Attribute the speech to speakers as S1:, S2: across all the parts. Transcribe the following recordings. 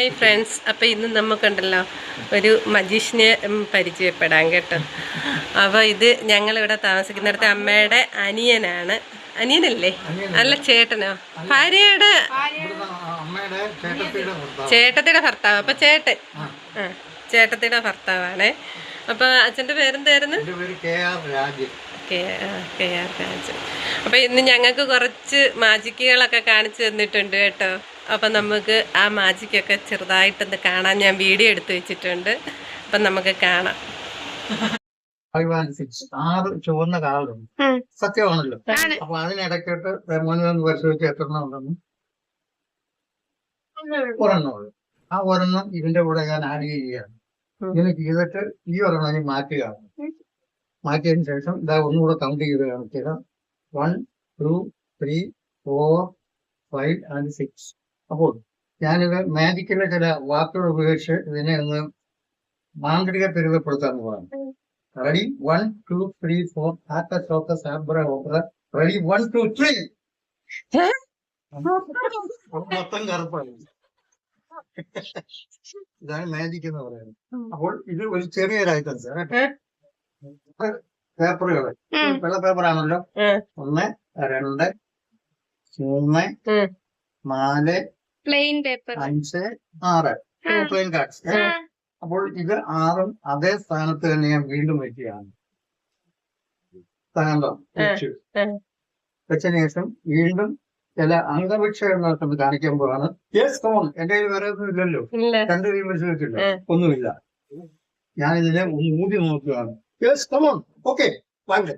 S1: Hi friends, അപ്പോൾ ഇന്ന് നമുക്കുണ്ടല്ലോ ഒരു മജീഷ്യനെ പരിചയപ്പെടാം കേട്ടോ. അപ്പോൾ ഇത് ഞങ്ങളിവിടെ താമസിക്കുന്നിടത്ത് അമ്മയുടെ അനിയനാണ്. അനിയനല്ലേ? അല്ല, ചേട്ടനോ? ഭാര്യയുടെ ചേട്ടത്തിയുടെ ഭർത്താവ്. അപ്പോൾ ചേട്ടത്തിയുടെ ഭർത്താവാണ്. അപ്പോൾ അച്ഛൻ്റെ പേരെന്തായിരുന്നു? KR രാജ്. അപ്പോൾ ഇന്ന് ഞങ്ങൾക്ക് കുറച്ച് മാജിക്കുകളൊക്കെ കാണിച്ചു തന്നിട്ടുണ്ട് കേട്ടോ. അപ്പം നമുക്ക് ആ മാജിക്കൊക്കെ ചെറുതായിട്ടൊന്ന് കാണാൻ ഞാൻ വീഡിയോ എടുത്ത് വെച്ചിട്ടുണ്ട്. അപ്പം നമുക്ക് കാണാം.
S2: 5 and 6 6 ചുവന്ന കാലുണ്ട്. സത്യമാണല്ലോ. അപ്പൊ അതിനിടയ്ക്കോട്ട് 3 വർഷം വെച്ച് എത്ര ഉണ്ടെന്ന് ഒരെണ്ണമുള്ളൂ. ആ ഒരെണ്ണം ഇതിന്റെ കൂടെ ഞാൻ ആഡ് ചെയ്യുകയാണ്. ഇങ്ങനെ ചെയ്തിട്ട് ഈ ഒരെണ്ണം മാറ്റുകയാണ്. മാറ്റിയതിനു ശേഷം ഇതാ ഒന്നുകൂടെ കൗണ്ട് ചെയ്ത് കാണിക്കുക. 1 2 3 4 5 and 6. അപ്പോൾ ഞാനിത് മാജിക്കിലെ ചില വാക്കുകൾ ഉപയോഗിച്ച് ഇതിനെ ഒന്ന് മാന്ത്രിക തെരുവപ്പെടുത്താൻ പോവാണ്. റെഡി? 1 2 3 4 ആത്ത ചോക്ക സാബ്ര ഓബ്ര. റെഡി? 1 2 3. മൊത്തം കറുപ്പാണ്. ഇതാണ് മാജിക് എന്ന് പറയുന്നത്. അപ്പോൾ ഇത് ഒരു ചെറിയൊരു ഐറ്റംസ് പേപ്പറുകൾ. വെള്ള പേപ്പറാണല്ലോ. 1 2 3 4
S1: പ്ലെയിൻ പേപ്പർ
S2: 5 6 പ്ലെയിൻ കാർഡ്സ്. അപ്പോൾ ഇത് 6ഉം അതേ സ്ഥാനത്ത് തന്നെ ഞാൻ വീണ്ടും വെക്കുകയാണ്. വെച്ചതിന് ശേഷം വീണ്ടും ചില അംഗവിക്ഷയം നടത്തുന്നത് കാണിക്കാൻ പോവാണ്. Yes, come on. എന്റെ കയ്യിൽ വേറെ ഒന്നും ഇല്ലല്ലോ. 2 കൈ വെച്ച് വെച്ചില്ല, ഒന്നുമില്ല. ഞാൻ ഇതിനെ ഊതി നോക്കുകയാണ്. Yes, come on. ഓക്കെ, വാങ്ങ്.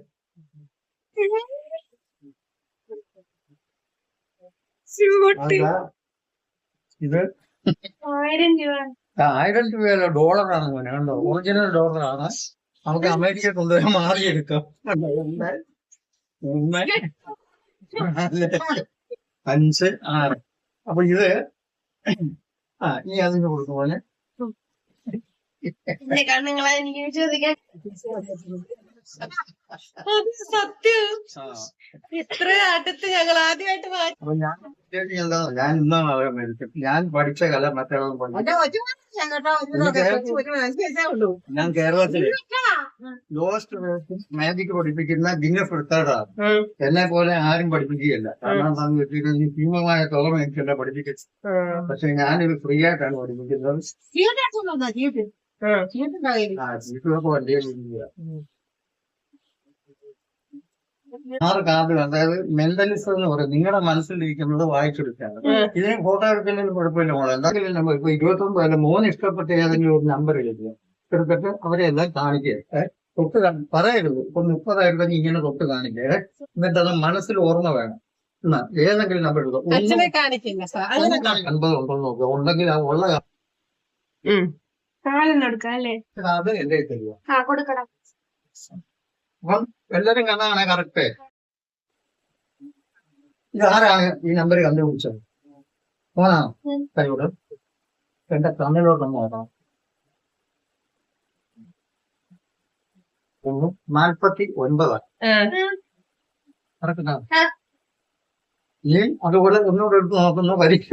S2: ഇത് 1000 രൂപയല്ല, ഡോളറാണ് മോനെ. കണ്ടോ? ഒറിജിനൽ ഡോളറാണ്. നമുക്ക് അമേരിക്ക കൊണ്ടുപോയി മാറിയെടുക്കാം. 3 4 5 6. അപ്പൊ ഇത് ഇനി അതിന് കൊടുക്കും പോലെ
S1: സത്യം. ഇത്ര അടുത്ത് ഞങ്ങൾ ആദ്യമായിട്ട്
S2: അപ്പൊ ഞാൻ ഇന്നാണ് അറിയാൻ മേടിച്ചത്. ഞാൻ പഠിച്ച കല മറ്റൊരാളും ഞാൻ കേരളത്തില് ലോസ്റ്റ് മാജിക് പഠിപ്പിക്കുന്ന ഗിന്നസ് റിക്കാർഡാണ്. എന്നെ പോലെ ആരും പഠിപ്പിക്കുകയല്ല. കാരണം എന്താണെന്ന് വെച്ചിട്ടുണ്ടെങ്കിൽ ഭീമമായ തുക മേടിച്ചല്ല പഠിപ്പിക്കുന്നത്. പക്ഷെ ഞാനിത് ഫ്രീ ആയിട്ടാണ് പഠിപ്പിക്കുന്നത്. ചീട്ടുകളൊക്കെ വണ്ടിയിൽ 6 കാർഡുകൾ. അതായത് മെന്റലിസം എന്ന് പറയും. നിങ്ങളുടെ മനസ്സിലിരിക്കുന്നത് വായിച്ചെടുക്കാണ്. ഇതിന് ഫോട്ടോ എടുക്കുന്നതിന് കുഴപ്പമില്ല. മോളെ എന്തെങ്കിലും നമ്പർ ഇപ്പൊ 29 അല്ല, 3 ഇഷ്ടപ്പെട്ട ഏതെങ്കിലും ഒരു നമ്പർ എടുക്കുക. എടുത്തിട്ട് അവരെ എല്ലാം കാണിക്കുക. തൊട്ട് പറയരുത്. ഇപ്പൊ 30 ആയിരുന്നെങ്കിൽ ഇങ്ങനെ തൊട്ട് കാണിക്കുക. എന്നിട്ട് അത് മനസ്സിൽ ഓർമ്മ വേണം. എന്നാ ഏതെങ്കിലും നമ്പർ എടുക്കുക. 50 ഉണ്ടോ നോക്കുക. ഉണ്ടെങ്കിൽ ആ ഉള്ള അത് എന്റെ തരിക. അപ്പം എല്ലാരും കണ്ടാണ് കറക്റ്റ്. ഇതാരാണ് ഈ നമ്പർ കണ്ടുപിടിച്ചത്? ഫോണാണോ? കൈയോട് എന്റെ കണ്ണിലോട്ടൊന്ന് നോക്കണം. 49 കറക്റ്റ്. ഈ അതുപോലെ ഒന്നുകൂടെ എടുത്ത് നോക്കുന്ന പരീക്ഷ.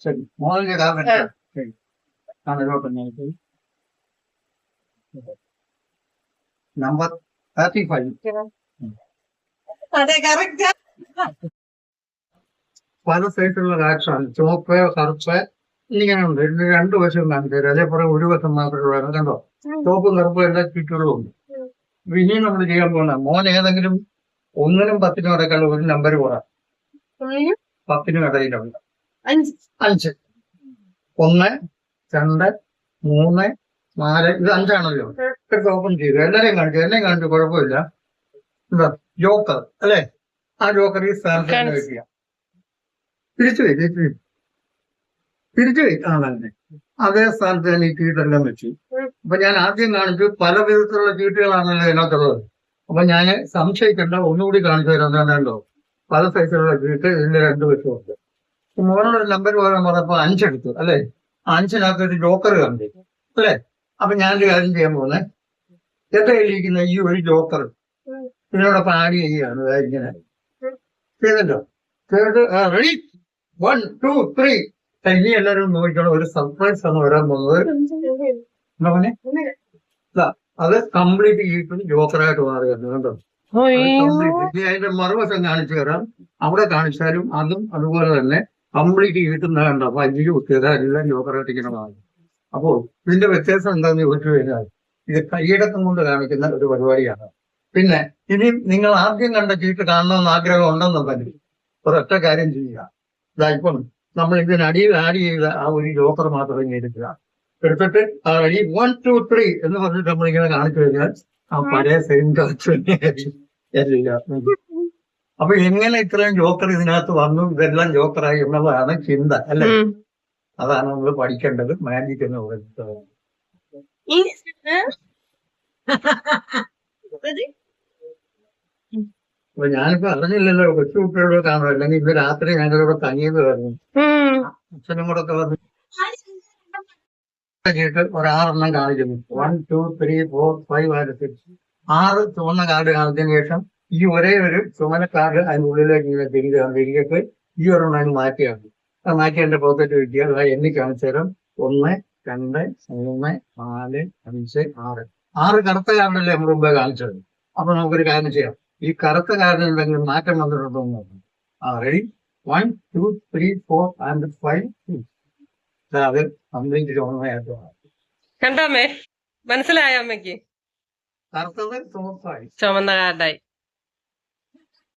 S2: ശരി, മോളിന്റെ കാരണം കണ്ണിലോട്ടൊന്ന് നമ്പർ 35. പല സൈസിലുള്ള കാഴ്ചയാണ്. ചുവപ്പ്, കറുപ്പ്, ഇങ്ങനെ ഉണ്ട്. ഇതിന് 2 വശം കാണിച്ചു തരും. അതേപോലെ ഒരു വശം മാത്രമേ ഉള്ളൂ. കണ്ടോ? ചുവപ്പും കറുപ്പും എല്ലാ ചുറ്റുകളും ഉണ്ട്. ഇനിയും നമ്മൾ ചെയ്യാൻ പോകുന്ന മോൻ ഏതെങ്കിലും 1നും 10നും ഇടയ്ക്കുള്ള ഒരു നമ്പർ കൂടാ. 10നും ഇടയിലുണ്ട് 5. 1 2 3 4. ഇത് 5 ആണല്ലോ. ഇതൊക്കെ ഓപ്പൺ ചെയ്തു. എല്ലാരെയും കാണിച്ചു. എന്നെയും കാണിച്ചു. കുഴപ്പമില്ല. എന്താ ജോക്കർ അല്ലെ? ആ ജോക്കർ ഈ സ്ഥാനത്ത് തന്നെ വെക്കുക. തിരിച്ചു പോയി കാണാൻ അതേ സ്ഥാനത്ത് തന്നെ ഈ ചീട്ടെല്ലാം വെച്ചു. അപ്പൊ ഞാൻ ആദ്യം കാണിച്ചു പല വിധത്തിലുള്ള ചീട്ടുകളാണല്ലോ ഇതിനകത്തുള്ളത്. അപ്പൊ ഞാൻ സംശയിക്കേണ്ട ഒന്നുകൂടി കാണിച്ചു തരാം. എന്താണല്ലോ പല സൈസിലുള്ള ചീട്ട് ഇതിന്റെ 2 വശമുണ്ട്. മോനോടൊരു നമ്പർ പറഞ്ഞപ്പോ 5 എടുത്തു അല്ലെ? 5-നകത്ത് ഒരു ജോക്കർ കണ്ടു അല്ലെ? അപ്പൊ ഞാനൊരു കാര്യം ചെയ്യാൻ പോകുന്നത് എന്റെ കയ്യിലിരിക്കുന്ന ഈ ഒരു ജോക്കർ ഇതിനോടൊപ്പം ആഡ് ചെയ്യുകയാണ് ദാ ഇങ്ങനെ ചെയ്തല്ലോ. ചെയ്തിട്ട് റെഡി 1 2 3. ഇനി എല്ലാവരും നോക്കിക്കണം, ഒരു സർപ്രൈസ് ആണ് വരാൻ പോകുന്നത്. എന്താ പറഞ്ഞേ? ദാ, അത് കംപ്ലീറ്റ് ചെയ്തിട്ട് ജോക്കറായിട്ട് മാറുകയാണ് കണ്ടോ. കംപ്ലീറ്റ് അതിന്റെ മറുവശം കാണിച്ചു തരാം. അവിടെ കാണിച്ചാലും അതും അതുപോലെ തന്നെ കംപ്ലീറ്റ് ചെയ്തിട്ടുന്ന കണ്ടോ. അപ്പൊ 5 കുട്ടികൾ എല്ലാം ജോക്കറായിട്ട് ഇങ്ങനെ മാറും. അപ്പോൾ ഇതിന്റെ വ്യത്യാസം എന്താണെന്ന് ചോദിച്ചു കഴിഞ്ഞാൽ ഇത് കൈയടക്കം കൊണ്ട് കാണിക്കുന്ന ഒരു പരിപാടിയാണ്. പിന്നെ ഇനി നിങ്ങൾ ആദ്യം കണ്ട ചീട്ട് കാണണമെന്ന് ആഗ്രഹം ഉണ്ടെന്നുണ്ടെങ്കിൽ ഒരൊറ്റ കാര്യം ചെയ്യുക. ഇപ്പം നമ്മൾ ഇതിനടിയിൽ ആഡ് ചെയ്ത ആ ഒരു ജോക്കർ മാത്രം ഇങ്ങനെ എടുക്കുക. എടുത്തിട്ട് ഈ 1 2 3 എന്ന് പറഞ്ഞിട്ട് നമ്മളിങ്ങനെ കാണിച്ചു കഴിഞ്ഞാൽ ആ പഴയ സെയിം കാണിച്ചു എല്ലാം. അപ്പൊ എങ്ങനെ ഇത്രയും ജോക്കർ ഇതിനകത്ത് വന്നു, ഇതെല്ലാം ജോക്കറായി എന്നുള്ളതാണ് ചിന്ത അല്ലെ. അതാണ് നമ്മൾ പഠിക്കേണ്ടത് മാജിക് എന്ന് പറയുന്നത്. അപ്പൊ ഞാനിപ്പോ അറിഞ്ഞില്ലല്ലോ, കൊച്ചു കുട്ടികളോട് കാണും, അല്ലെങ്കിൽ ഇന്ന് രാത്രി ഞങ്ങളിവിടെ തങ്ങിയത് പറഞ്ഞു അച്ഛനും കൂടെ ഒക്കെ വന്ന് ഒരു 6 കാണിക്കുന്നു. 1 2 3 4 5 6 6 ചുവന്ന കാർഡ് കാണിച്ചതിന് ശേഷം ഈ ഒരേ ഒരു ചുമന്ന കാർഡ് അതിനുള്ളിലേക്ക് ഇങ്ങനെ തിരികെ ഈ ഒരെണ്ണം അതിന് മാറ്റിയാണ്. മാറ്റി എന്റെ പോക്കറ്റ് കിട്ടിയാൽ എണ്ണി കാണിച്ചു തരാം. 1 2 3 4 5 6 6 കറുത്ത കാർഡല്ലേ നമ്മൾ മുമ്പേ കാണിച്ചത്. അപ്പൊ നമുക്കൊരു കാര്യം ചെയ്യാം, ഈ കറുത്ത കാർഡിൽ എന്തെങ്കിലും മാറ്റം വന്നിട്ടുണ്ടോ എന്ന് നോക്കാം. റെഡി 1 2 3 4 and 5 അത് കംപ്ലീറ്റ് ചുമന്നയായിട്ട്
S1: കണ്ടോമ്മേ, മനസ്സിലായോ അമ്മയ്ക്ക്?
S2: കറുത്തത് ചുമപ്പായി
S1: ചുമന്ന കാർഡായി.